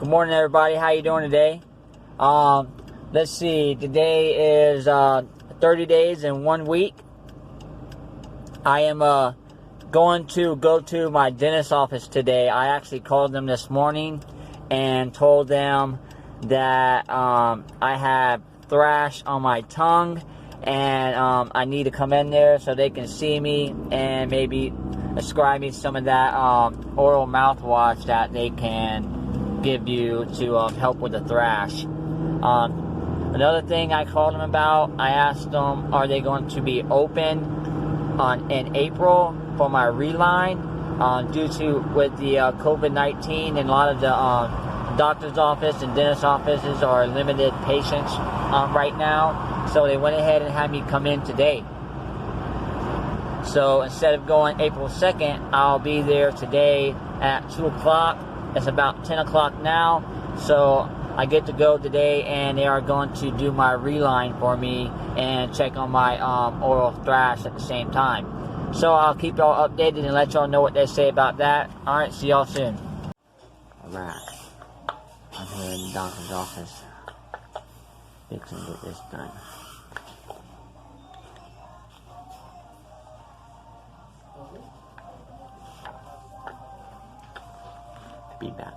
Good morning, everybody. How you doing today? Let's see. Today is 30 days and 1 week. I am going to go to my dentist office today. I actually called them this morning and told them that I have thrash on my tongue and I need to come in there so they can see me and maybe prescribe me some of that oral mouthwash that they can give you to help with the thrash. Another thing I called them about, I asked them, are they going to be open in April for my reline due to with the COVID-19 and a lot of the doctor's office and dentist offices are limited patients right now, so they went ahead and had me come in today. So instead of going April 2nd, I'll be there today at 2 o'clock. It's about 10 o'clock now, so I get to go today and they are going to do my reline for me and check on my oral thrash at the same time. So I'll keep y'all updated and let y'all know what they say about that. Alright, see y'all soon. Alright, I'm here in the doctor's office fixing to get this done. Be back.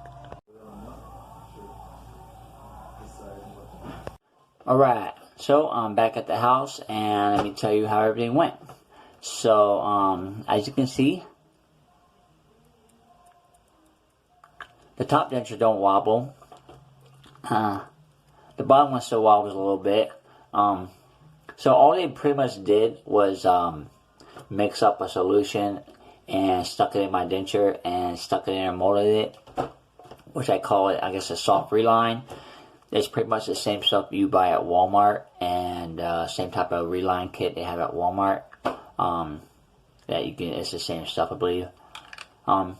Alright, so I'm back at the house and let me tell you how everything went. So, as you can see, the top dentures don't wobble. The bottom one still wobbles a little bit. So all they pretty much did was mix up a solution and stuck it in my denture and stuck it in and molded it, which I call it, I guess, a soft reline. It's pretty much the same stuff you buy at Walmart and same type of reline kit they have at Walmart. That you can, it's the same stuff, I believe. So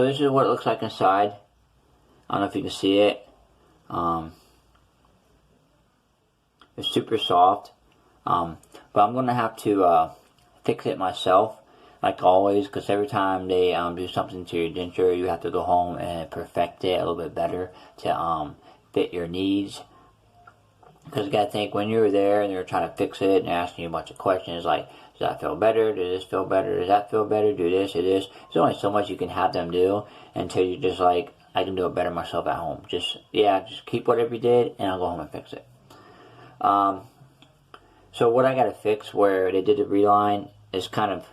this is what it looks like inside. I don't know if you can see it. It's super soft. But I'm going to have to fix it myself, like always, because every time they do something to your denture, you have to go home and perfect it a little bit better to fit your needs. Because you got to think, when you're there and they're trying to fix it and asking you a bunch of questions like, does that feel better? Does this feel better? Does that feel better? Do this, do this. There's only so much you can have them do until you're just like, I can do it better myself at home. Just keep whatever you did and I'll go home and fix it. So what I got to fix where they did the reline is kind of,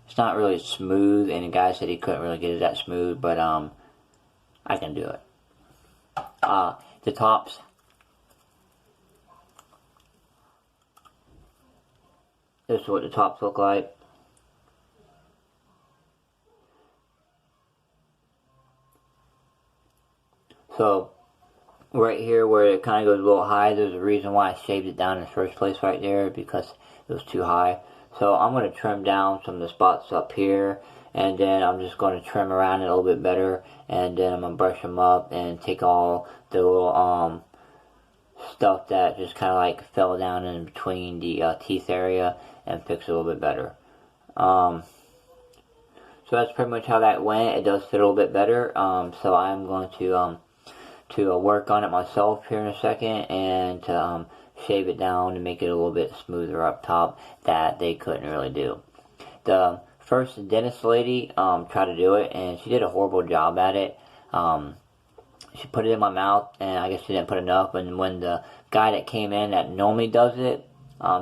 it's not really smooth, and the guy said he couldn't really get it that smooth, but I can do it. The tops, this is what the tops look like. So right here where it kind of goes a little high, there's a reason why I shaved it down in the first place right there, because it was too high. So I'm going to trim down some of the spots up here, and then I'm just going to trim around it a little bit better, and then I'm going to brush them up and take all the little stuff that just kind of like fell down in between the teeth area and fix it a little bit better. So that's pretty much how that went. It does fit a little bit better, so I'm going to work on it myself here in a second and to shave it down and make it a little bit smoother up top that they couldn't really do. The first dentist lady tried to do it and she did a horrible job at it. She put it in my mouth and I guess she didn't put enough, and when the guy that came in that normally does it,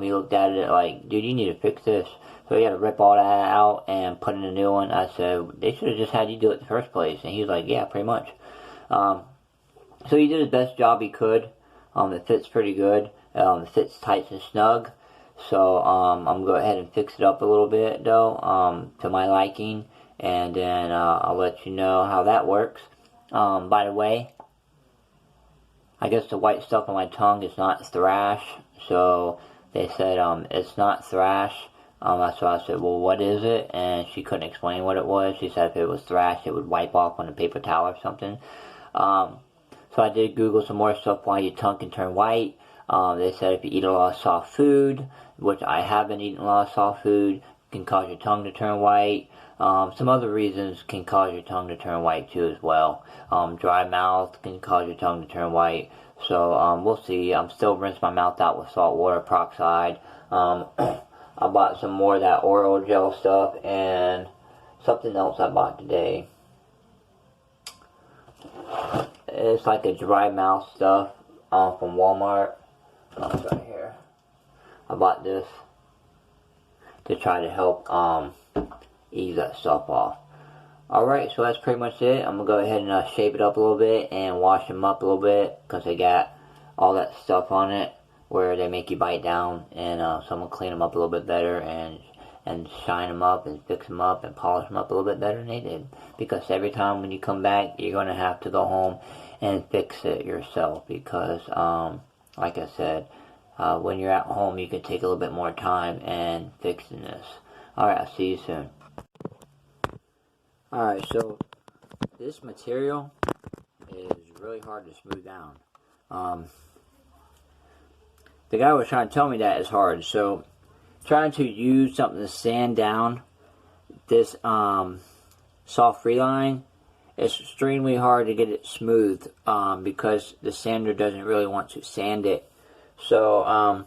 he looked at it like, dude, you need to fix this. So he had to rip all that out and put in a new one. I said, they should have just had you do it in the first place. And he was like, yeah, pretty much. So he did his best job he could. It fits pretty good. It fits tight and snug. So I'm going to go ahead and fix it up a little bit though, to my liking. And then I'll let you know how that works. By the way, I guess the white stuff on my tongue is not thrash. So they said it's not thrash. That's why I said, well, what is it? And she couldn't explain what it was. She said if it was thrash, it would wipe off on a paper towel or something. So I did Google some more stuff why your tongue can turn white. They said if you eat a lot of soft food, which I have been eating a lot of soft food, can cause your tongue to turn white. Some other reasons can cause your tongue to turn white too as well. Dry mouth can cause your tongue to turn white. So we'll see. I'm still rinsing my mouth out with salt water peroxide. I bought some more of that oral gel stuff and something else I bought today. It's like a dry mouth stuff from Walmart. It's right here. I bought this to try to help ease that stuff off. Alright, so that's pretty much it. I'm going to go ahead and shape it up a little bit and wash them up a little bit because they got all that stuff on it where they make you bite down, and so I'm going to clean them up a little bit better and shine them up and fix them up and polish them up a little bit better than they did, because every time when you come back you're going to have to go home and fix it yourself, because like I said, when you're at home you can take a little bit more time and fixing this. Alright, I'll see you soon. Alright, so this material is really hard to smooth down. The guy was trying to tell me that is hard, so trying to use something to sand down this soft reline, it's extremely hard to get it smooth because the sander doesn't really want to sand it. So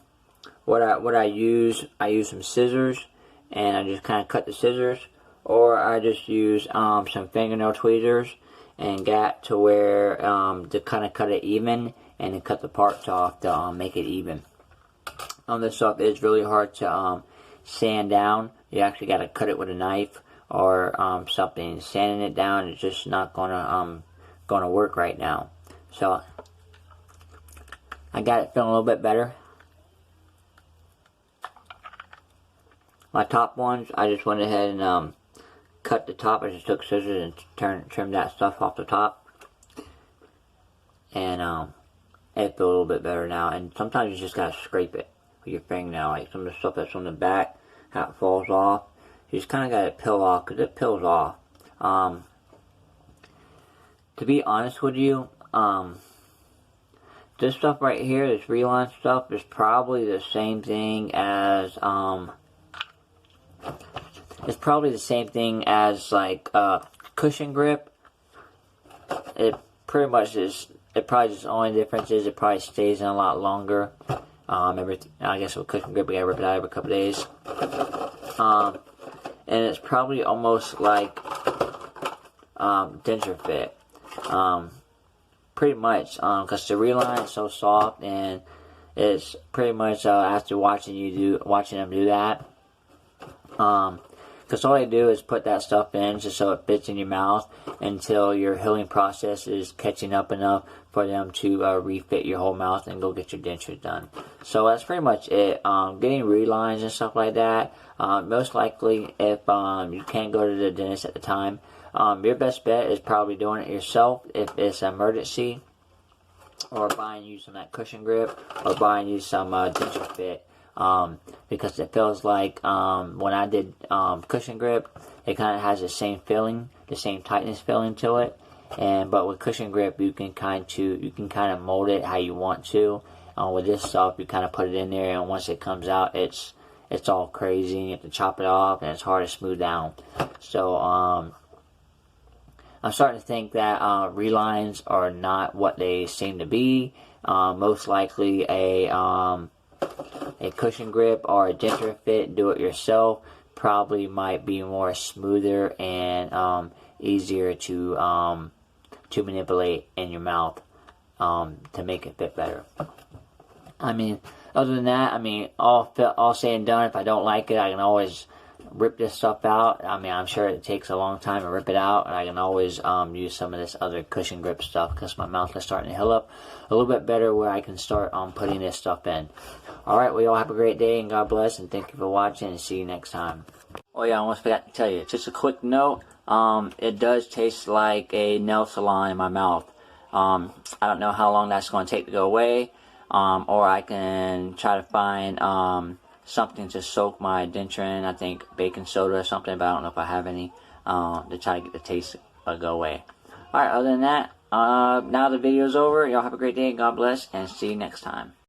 what I use some scissors, and I just kind of cut the scissors, or I just use some fingernail tweezers and got to where to kind of cut it even, and then cut the parts off to make it even. This stuff is really hard to sand down. You actually got to cut it with a knife or something. Sanding it down is just not gonna work right now. So I got it feeling a little bit better. My top ones, I just went ahead and cut the top. I just took scissors and trimmed that stuff off the top, and it feels a little bit better now. And sometimes you just gotta scrape it with your fingernail, like some of the stuff that's on the back, how it falls off. You just kind of gotta peel off, because it peels off. To be honest with you, this stuff right here, this reline stuff, is probably the same thing as like cushion grip. It pretty much is. It probably just, the only difference is it probably stays in a lot longer. I guess with cushion grip we gotta rip it out every couple days. And it's probably almost like denture fit. Pretty much, because the reline is so soft, and it's pretty much after watching them do that. Because all they do is put that stuff in just so it fits in your mouth until your healing process is catching up enough for them to refit your whole mouth and go get your dentures done. So that's pretty much it. Getting relines and stuff like that, most likely if you can't go to the dentist at the time, your best bet is probably doing it yourself if it's an emergency, or buying you some of that cushion grip, or buying you some denture fit. Because it feels like when I did cushion grip, it kind of has the same feeling, the same tightness feeling to it. But with cushion grip, you can kind of mold it how you want to. With this stuff, you kind of put it in there, and once it comes out, it's all crazy. You have to chop it off, and it's hard to smooth down. So I'm starting to think that relines are not what they seem to be. Most likely a cushion grip or a denture fit, do it yourself, probably might be more smoother and easier to manipulate in your mouth to make it fit better. I mean, other than that, I mean, all said and done, if I don't like it, I can always rip this stuff out. I mean, I'm sure it takes a long time to rip it out, and I can always use some of this other cushion grip stuff, because my mouth is starting to heal up a little bit better, where I can start putting this stuff in. Alright, well, y'all have a great day, and God bless, and thank you for watching, and see you next time. Oh yeah, I almost forgot to tell you, just a quick note, it does taste like a nail salon in my mouth. I don't know how long that's going to take to go away, or I can try to find something to soak my denture in. I think baking soda or something, but I don't know if I have any, to try to get the taste go away. Alright, other than that, now the video's over. Y'all have a great day, and God bless, and see you next time.